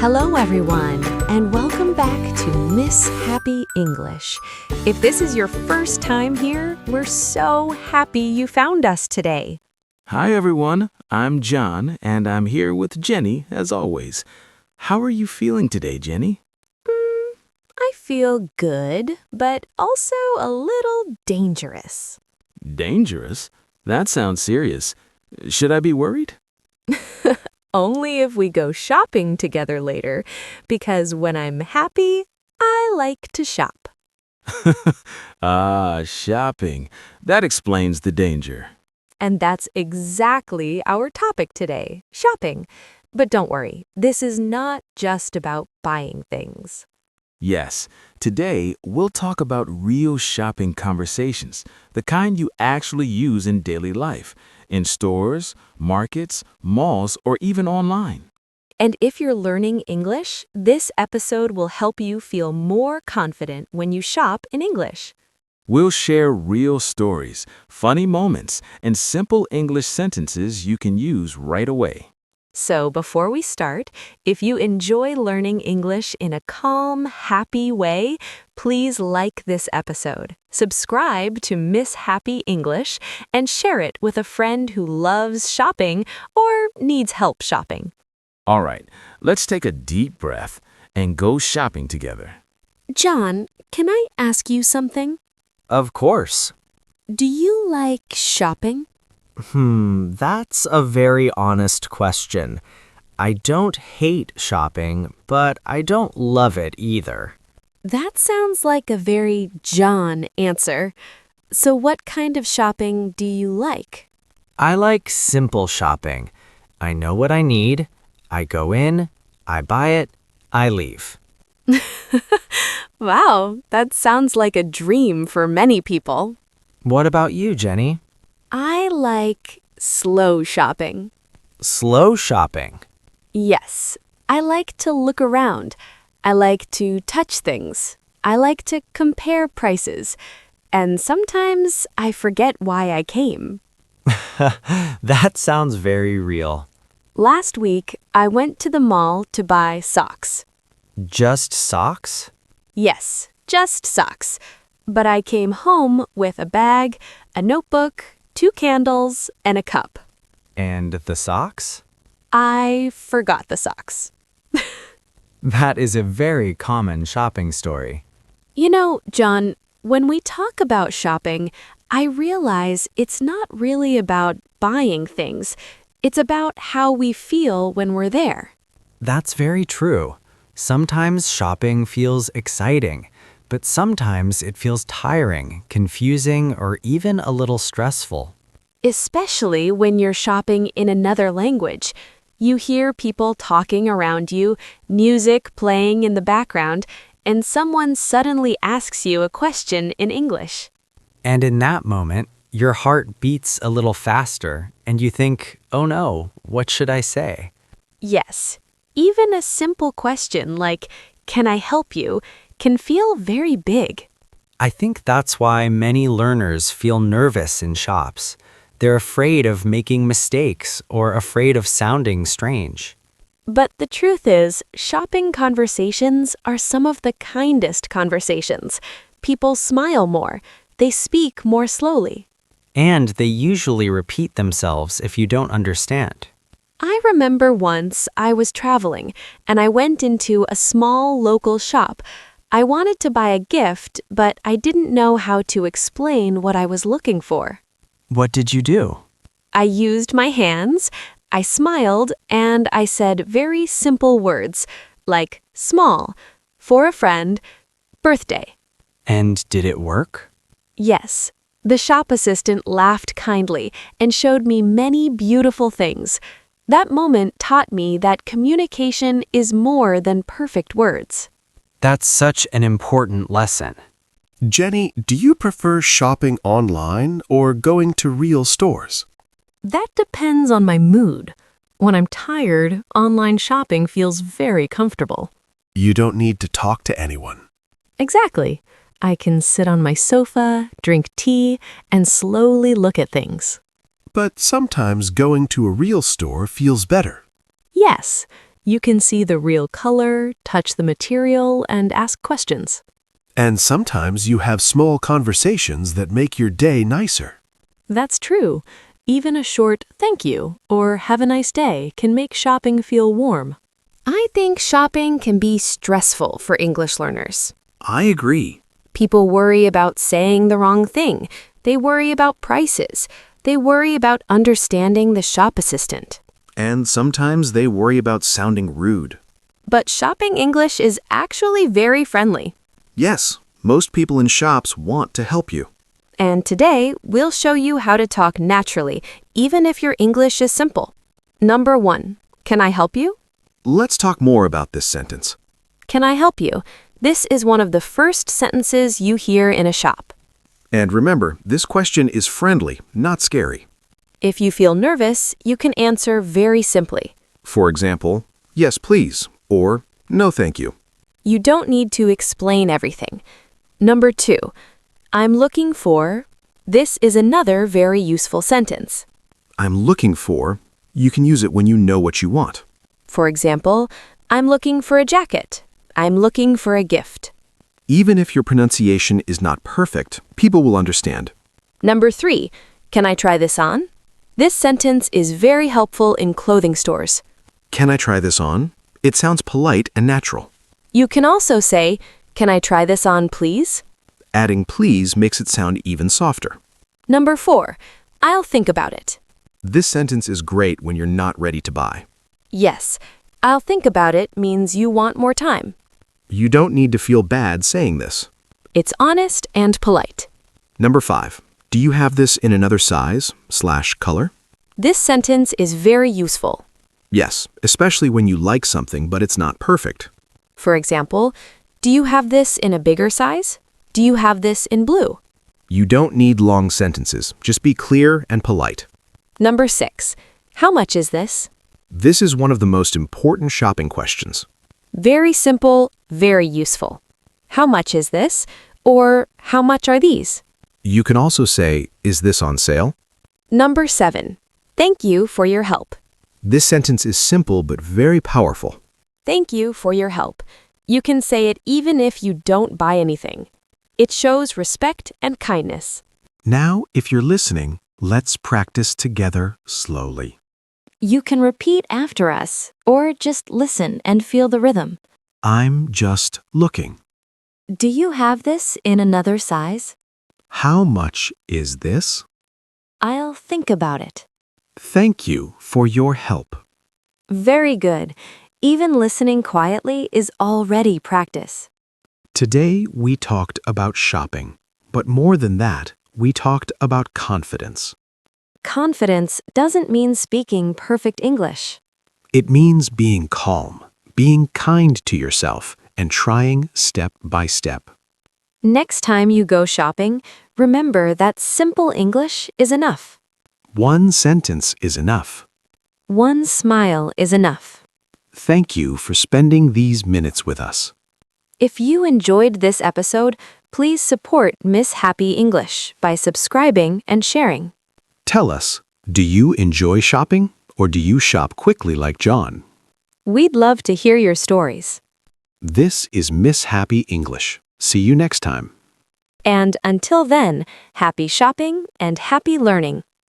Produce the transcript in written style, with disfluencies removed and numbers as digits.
Hello, everyone, and welcome back to Miss Happy English. If this is your first time here, we're so happy you found us today. Hi everyone, I'm John, and I'm here with Jenny, as always. How are you feeling today, Jenny? I feel good, but also a little dangerous. Dangerous? That sounds serious. Should I be worried? Only if we go shopping together later, because when I'm happy, I like to shop. Shopping. That explains the danger. And that's exactly our topic today, shopping. But don't worry, this is not just about buying things. Yes, today we'll talk about real shopping conversations, the kind you actually use in daily life, in stores, markets, malls, or even online. And if you're learning English, this episode will help you feel more confident when you shop in English. We'll share real stories, funny moments, and simple English sentences you can use right away. So before we start, if you enjoy learning English in a calm, happy way, please like this episode, subscribe to Miss Happy English, and share it with a friend who loves shopping or needs help shopping. All right, let's take a deep breath and go shopping together. John, can I ask you something? Of course. Do you like shopping? That's a very honest question. I don't hate shopping, but I don't love it either. That sounds like a very John answer. So what kind of shopping do you like? I like simple shopping. I know what I need. I go in, I buy it, I leave. Wow, that sounds like a dream for many people. What about you, Jenny? I like slow shopping. Slow shopping. Yes, I like to look around. I like to touch things. I like to compare prices. And sometimes I forget why I came. That sounds very real. Last week, I went to the mall to buy socks. Just socks? Yes, just socks. But I came home with a bag, a notebook, 2 candles, and a cup. And the socks? I forgot the socks. That is a very common shopping story. You know, John, when we talk about shopping, I realize it's not really about buying things. It's about how we feel when we're there. That's very true. Sometimes shopping feels exciting, but sometimes it feels tiring, confusing, or even a little stressful. Especially when you're shopping in another language. You hear people talking around you, music playing in the background, and someone suddenly asks you a question in English. And in that moment, your heart beats a little faster, and you think, oh no, what should I say? Yes, even a simple question like, "Can I help you?" can feel very big. I think that's why many learners feel nervous in shops. They're afraid of making mistakes or afraid of sounding strange. But the truth is, shopping conversations are some of the kindest conversations. People smile more. They speak more slowly. And they usually repeat themselves if you don't understand. I remember once I was traveling and I went into a small local shop. I wanted to buy a gift, but I didn't know how to explain what I was looking for. What did you do? I used my hands, I smiled, and I said very simple words like small, for a friend, birthday. And did it work? Yes. The shop assistant laughed kindly and showed me many beautiful things. That moment taught me that communication is more than perfect words. That's such an important lesson. Jenny, do you prefer shopping online or going to real stores? That depends on my mood. When I'm tired, online shopping feels very comfortable. You don't need to talk to anyone. Exactly. I can sit on my sofa, drink tea, and slowly look at things. But sometimes going to a real store feels better. Yes, You can see the real color, touch the material, and ask questions. And sometimes you have small conversations that make your day nicer. That's true. Even a short thank you or have a nice day can make shopping feel warm. I think shopping can be stressful for English learners. I agree. People worry about saying the wrong thing. They worry about prices. They worry about understanding the shop assistant. And sometimes they worry about sounding rude. But shopping English is actually very friendly. Yes, most people in shops want to help you. And today, we'll show you how to talk naturally, even if your English is simple. Number 1, can I help you? Let's talk more about this sentence. Can I help you? This is one of the first sentences you hear in a shop. And remember, this question is friendly, not scary. If you feel nervous, you can answer very simply. For example, yes, please, or no, thank you. You don't need to explain everything. Number 2, I'm looking for. This is another very useful sentence. I'm looking for. You can use it when you know what you want. For example, I'm looking for a jacket. I'm looking for a gift. Even if your pronunciation is not perfect, people will understand. Number 3, can I try this on? This sentence is very helpful in clothing stores. Can I try this on? It sounds polite and natural. You can also say, can I try this on, please? Adding please makes it sound even softer. Number 4, I'll think about it. This sentence is great when you're not ready to buy. Yes, I'll think about it means you want more time. You don't need to feel bad saying this. It's honest and polite. Number 5, do you have this in another size/color? This sentence is very useful. Yes, especially when you like something but it's not perfect. For example, do you have this in a bigger size? Do you have this in blue? You don't need long sentences. Just be clear and polite. Number 6, how much is this? This is one of the most important shopping questions. Very simple, very useful. How much is this? Or how much are these? You can also say, is this on sale? Number 7, thank you for your help. This sentence is simple but very powerful. Thank you for your help. You can say it even if you don't buy anything. It shows respect and kindness. Now, if you're listening, let's practice together slowly. You can repeat after us, or just listen and feel the rhythm. I'm just looking. Do you have this in another size? How much is this? I'll think about it. Thank you for your help. Very good. Even listening quietly is already practice. Today we talked about shopping, but more than that, we talked about confidence. Confidence doesn't mean speaking perfect English. It means being calm, being kind to yourself, and trying step by step. Next time you go shopping, remember that simple English is enough. One sentence is enough. One smile is enough. Thank you for spending these minutes with us. If you enjoyed this episode, please support Miss Happy English by subscribing and sharing. Tell us, do you enjoy shopping or do you shop quickly like John? We'd love to hear your stories. This is Miss Happy English. See you next time. And until then, happy shopping and happy learning.